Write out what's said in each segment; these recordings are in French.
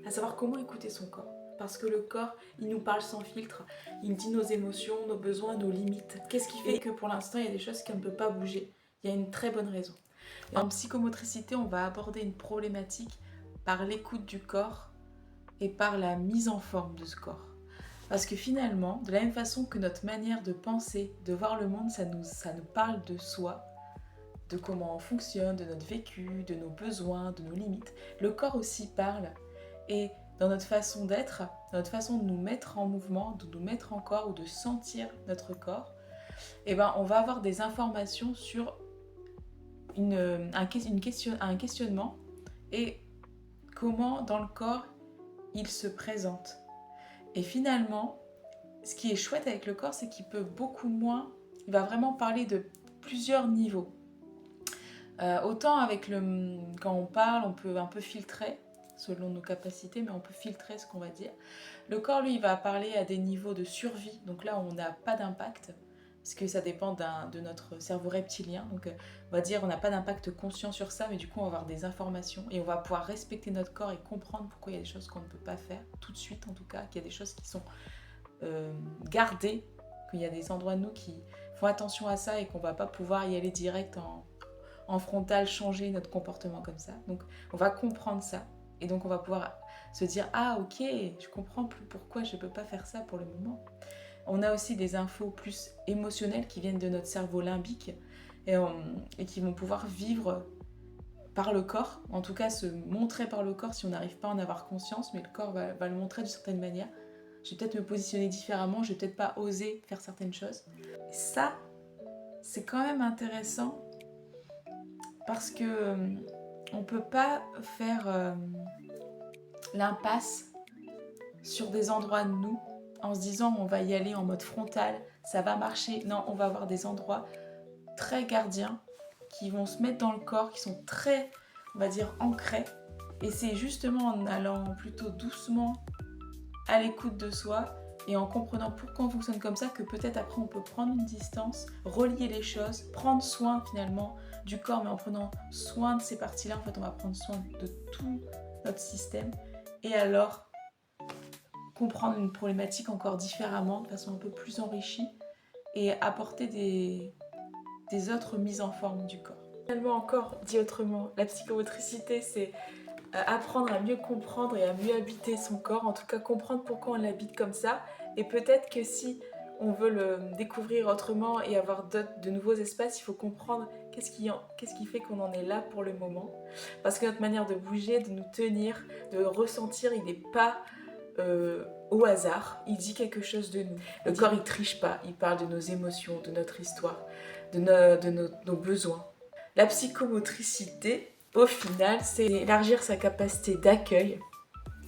à savoir comment écouter son corps. Parce que le corps, il nous parle sans filtre, il dit nos émotions, nos besoins, nos limites. Qu'est-ce qui fait que pour l'instant, il y a des choses qui ne peuvent pas bouger? Il y a une très bonne raison. Et en psychomotricité, on va aborder une problématique par l'écoute du corps et par la mise en forme de ce corps. Parce que finalement, de la même façon que notre manière de penser, de voir le monde, ça nous parle de soi, de comment on fonctionne, de notre vécu, de nos besoins, de nos limites. Le corps aussi parle. Et dans notre façon d'être, dans notre façon de nous mettre en mouvement, de nous mettre en corps ou de sentir notre corps, eh ben, on va avoir des informations sur un questionnement et comment dans le corps il se présente. Et finalement, ce qui est chouette avec le corps, c'est qu'il peut beaucoup moins, il va vraiment parler de plusieurs niveaux. Autant quand on parle, on peut un peu filtrer selon nos capacités, mais on peut filtrer ce qu'on va dire. Le corps, lui, il va parler à des niveaux de survie, donc là, on n'a pas d'impact, parce que ça dépend de notre cerveau reptilien, donc on va dire on n'a pas d'impact conscient sur ça, mais du coup, on va avoir des informations, et on va pouvoir respecter notre corps et comprendre pourquoi il y a des choses qu'on ne peut pas faire, tout de suite en tout cas, qu'il y a des choses qui sont gardées, qu'il y a des endroits de nous qui font attention à ça, et qu'on ne va pas pouvoir y aller direct en frontal, changer notre comportement comme ça. Donc on va comprendre ça. Et donc on va pouvoir se dire « Ah ok, je comprends plus pourquoi je ne peux pas faire ça pour le moment ». On a aussi des infos plus émotionnelles qui viennent de notre cerveau limbique et qui vont pouvoir vivre par le corps, en tout cas se montrer par le corps si on n'arrive pas à en avoir conscience, mais le corps va le montrer d'une certaine manière. Je vais peut-être me positionner différemment, je vais peut-être pas oser faire certaines choses. Et ça, c'est quand même intéressant parce que on peut pas faire l'impasse sur des endroits de nous en se disant on va y aller en mode frontal, ça va marcher. Non, on va avoir des endroits très gardiens qui vont se mettre dans le corps, qui sont très, on va dire, ancrés. Et c'est justement en allant plutôt doucement à l'écoute de soi et en comprenant pourquoi on fonctionne comme ça que peut-être après on peut prendre une distance, relier les choses, prendre soin finalement du corps, mais en prenant soin de ces parties-là, en fait on va prendre soin de tout notre système et alors comprendre une problématique encore différemment, de façon un peu plus enrichie et apporter des autres mises en forme du corps. Finalement encore, dit autrement, la psychomotricité c'est apprendre à mieux comprendre et à mieux habiter son corps, en tout cas comprendre pourquoi on l'habite comme ça, et peut-être que si on veut le découvrir autrement et avoir de nouveaux espaces, il faut comprendre qu'est-ce qui fait qu'on en est là pour le moment, parce que notre manière de bouger, de nous tenir, de ressentir, il n'est pas au hasard, il dit quelque chose de nous. Le corps il triche pas, il parle de nos émotions, de notre histoire, de nos besoins. La psychomotricité, au final, c'est élargir sa capacité d'accueil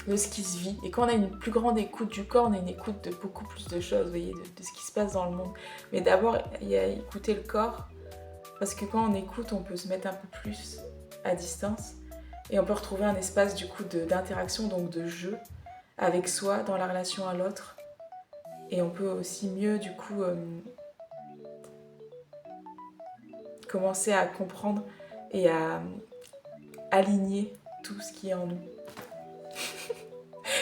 de ce qui se vit. Et quand on a une plus grande écoute du corps, on a une écoute de beaucoup plus de choses, vous voyez, de ce qui se passe dans le monde. Mais d'abord, il y a écouter le corps, parce que quand on écoute, on peut se mettre un peu plus à distance et on peut retrouver un espace du coup d'interaction, donc de jeu avec soi dans la relation à l'autre. Et on peut aussi mieux du coup commencer à comprendre et à aligner tout ce qui est en nous.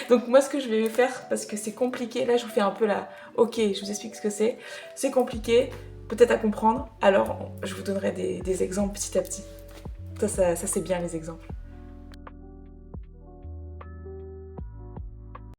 Donc moi ce que je vais faire, parce que c'est compliqué, là je vous fais un peu la... Ok, je vous explique ce que c'est compliqué, peut-être à comprendre, alors je vous donnerai des exemples petit à petit. Ça c'est bien les exemples.